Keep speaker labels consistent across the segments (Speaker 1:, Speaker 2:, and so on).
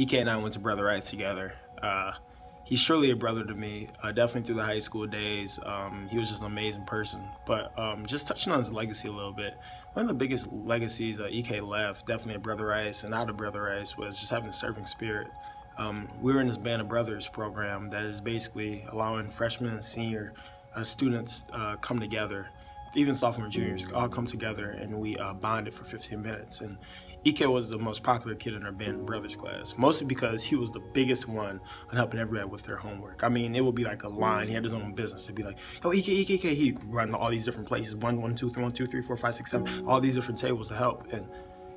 Speaker 1: EK and I went to Brother Rice together. He's surely a brother to me, definitely through the high school days. He was just an amazing person. But just touching on his legacy a little bit, one of the biggest legacies EK left, definitely at Brother Rice and out of Brother Rice, was just having a serving spirit. We were in this Band of Brothers program that is basically allowing freshmen and senior students come together, even sophomore juniors, all come together, and we bonded for 15 minutes. And Ike was the most popular kid in our Band of Brothers class, mostly because he was the biggest one on helping everybody with their homework. I mean, it would be like a line. He had his own business. It'd be like, oh, Ike. He'd run to all these different places, 1, 2, 3, 4, 5, 6, 7, all these different tables to help. And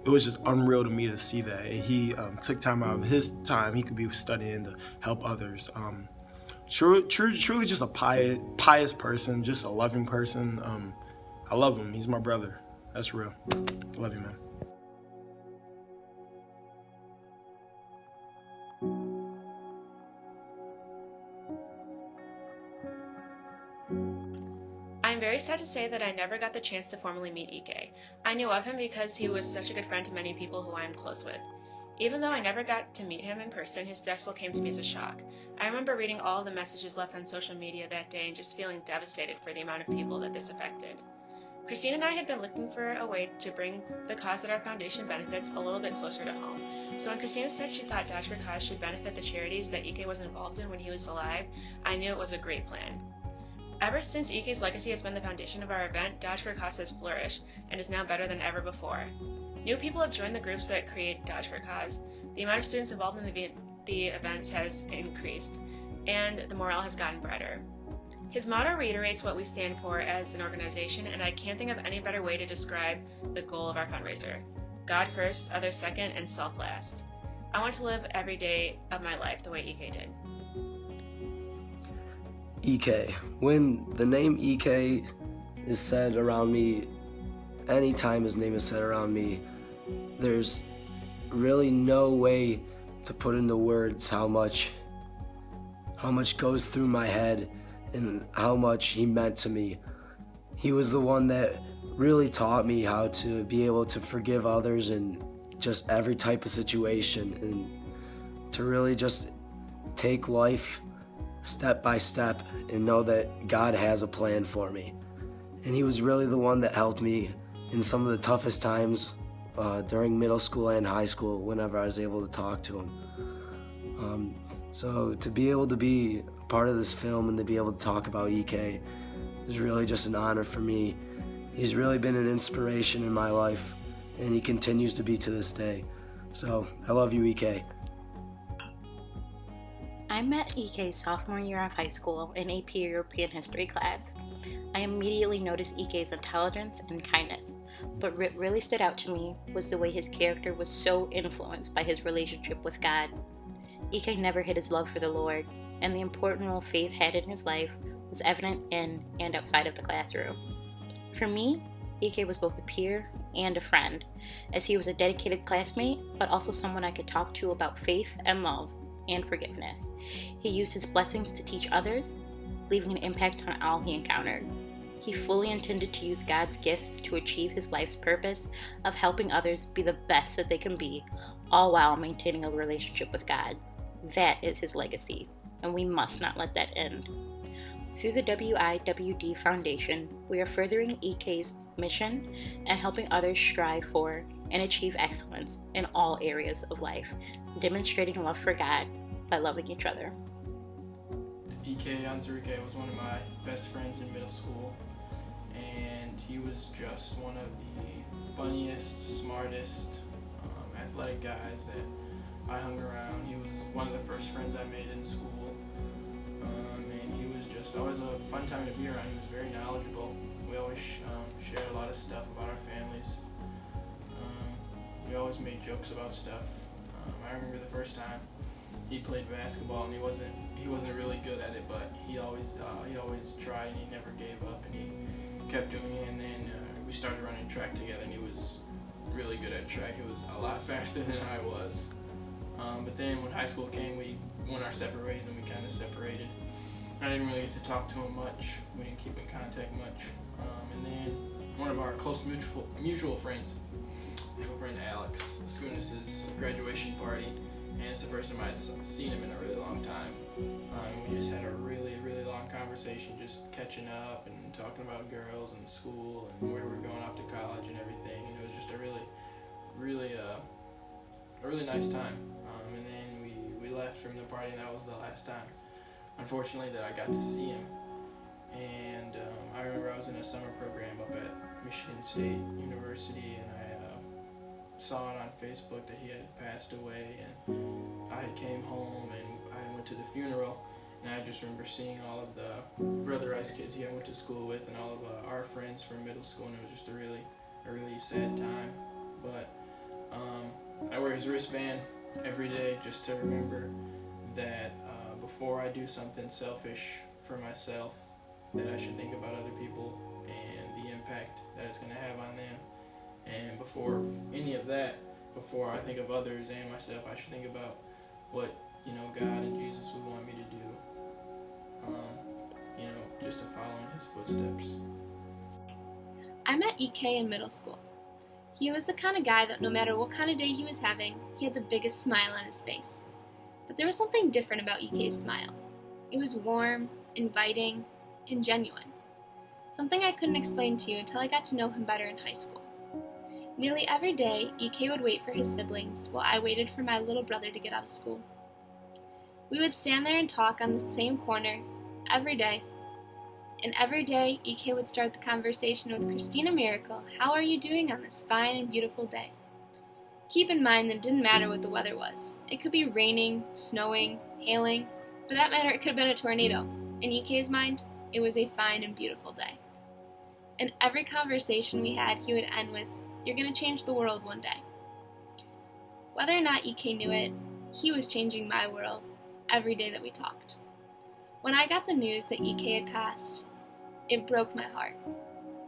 Speaker 1: it was just unreal to me to see that. And he took time out of his time. He could be studying to help others. Truly just a pious person, just a loving person. I love him. He's my brother. That's real. Love you, man.
Speaker 2: I'm very sad to say that I never got the chance to formally meet Ike. I knew of him because he was such a good friend to many people who I am close with. Even though I never got to meet him in person, his death still came to me as a shock. I remember reading all of the messages left on social media that day and just feeling devastated for the amount of people that this affected. Christine and I had been looking for a way to bring the cause that our foundation benefits a little bit closer to home. So when Christina said she thought Dodge for Cause should benefit the charities that Ike was involved in when he was alive, I knew it was a great plan. Ever since Ike's legacy has been the foundation of our event, Dodge for Cause has flourished and is now better than ever before. New people have joined the groups that create Dodge for Cause. The amount of students involved in the events has increased, and the morale has gotten brighter. His motto reiterates what we stand for as an organization, and I can't think of any better way to describe the goal of our fundraiser. God first, others second, and self last. I want to live every day of my life the way Ike did.
Speaker 3: EK. When the name EK is said around me, anytime his name is said around me, there's really no way to put into words how much goes through my head and how much he meant to me. He was the one that really taught me how to be able to forgive others in just every type of situation, and to really just take life step by step and know that God has a plan for me. And he was really the one that helped me in some of the toughest times during middle school and high school whenever I was able to talk to him. So to be able to be a part of this film and to be able to talk about EK is really just an honor for me. He's really been an inspiration in my life, and he continues to be to this day. So I love you, EK.
Speaker 4: I met EK sophomore year of high school in AP European History class. I immediately noticed EK's intelligence and kindness, but what really stood out to me was the way his character was so influenced by his relationship with God. EK never hid his love for the Lord, and the important role faith had in his life was evident in and outside of the classroom. For me, EK was both a peer and a friend, as he was a dedicated classmate, but also someone I could talk to about faith and love and forgiveness. He used his blessings to teach others, leaving an impact on all he encountered. He fully intended to use God's gifts to achieve his life's purpose of helping others be the best that they can be, all while maintaining a relationship with God. That is his legacy, and we must not let that end. Through the WIWD Foundation, we are furthering EK's mission and helping others strive for and achieve excellence in all areas of life, demonstrating love for God by loving each other.
Speaker 5: EK Anzarike was one of my best friends in middle school, and he was just one of the funniest, smartest, athletic guys that I hung around. He was one of the first friends I made in school, and he was just always a fun time to be around. He was very knowledgeable. We always shared a lot of stuff about our families. We always made jokes about stuff. I remember the first time he played basketball, and he wasn't really good at it, but he always tried, and he never gave up, and he kept doing it. And then we started running track together, and he was really good at track. He was a lot faster than I was. But then when high school came, we went our separate ways, and we kind of separated. I didn't really get to talk to him much. We didn't keep in contact much. And then one of our close mutual friend Alex Skunis's graduation party, and it's the first time I'd seen him in a really long time. We just had a really, really long conversation, just catching up and talking about girls and school and where we're going off to college and everything. And it was just a really nice time. And then we left from the party, and that was the last time, unfortunately, that I got to see him. And I remember I was in a summer program up at Michigan State University, and I saw it on Facebook that he had passed away, and I came home and I went to the funeral, and I just remember seeing all of the Brother Rice kids I went to school with and all of our friends from middle school, and it was just a really sad time. But I wear his wristband every day just to remember that before I do something selfish for myself, that I should think about other people and the impact that it's going to have on them. And before any of that, before I think of others and myself, I should think about what, God and Jesus would want me to do, just to follow in his footsteps.
Speaker 6: I met EK in middle school. He was the kind of guy that no matter what kind of day he was having, he had the biggest smile on his face. But there was something different about EK's smile. It was warm, inviting, and genuine. Something I couldn't explain to you until I got to know him better in high school. Nearly every day, EK would wait for his siblings while I waited for my little brother to get out of school. We would stand there and talk on the same corner every day. And every day, EK would start the conversation with, "Christina Miracle, how are you doing on this fine and beautiful day?" Keep in mind that it didn't matter what the weather was. It could be raining, snowing, hailing. For that matter, it could have been a tornado. In EK's mind, it was a fine and beautiful day. And every conversation we had, he would end with, "You're going to change the world one day." Whether or not EK knew it, he was changing my world every day that we talked. When I got the news that EK had passed, it broke my heart.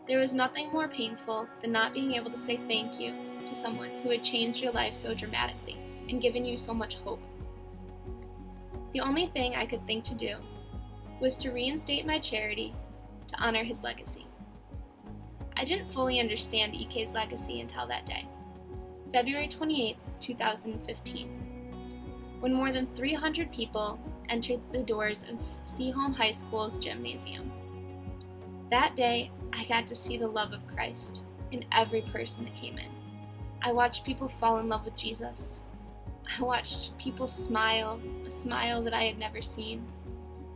Speaker 6: There was nothing more painful than not being able to say thank you to someone who had changed your life so dramatically and given you so much hope. The only thing I could think to do was to reinstate my charity to honor his legacy. I didn't fully understand EK's legacy until that day, February 28, 2015, when more than 300 people entered the doors of Seaholm High School's gymnasium. That day, I got to see the love of Christ in every person that came in. I watched people fall in love with Jesus. I watched people smile, a smile that I had never seen.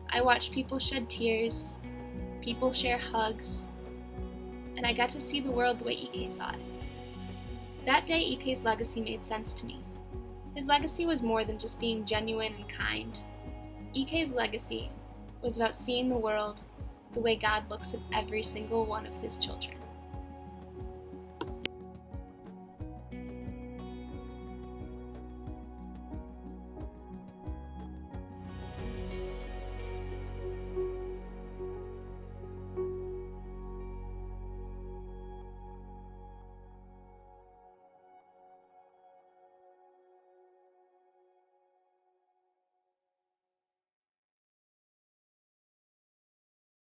Speaker 6: I watched people shed tears, people share hugs, and I got to see the world the way EK saw it. That day, EK's legacy made sense to me. His legacy was more than just being genuine and kind. EK's legacy was about seeing the world the way God looks at every single one of his children.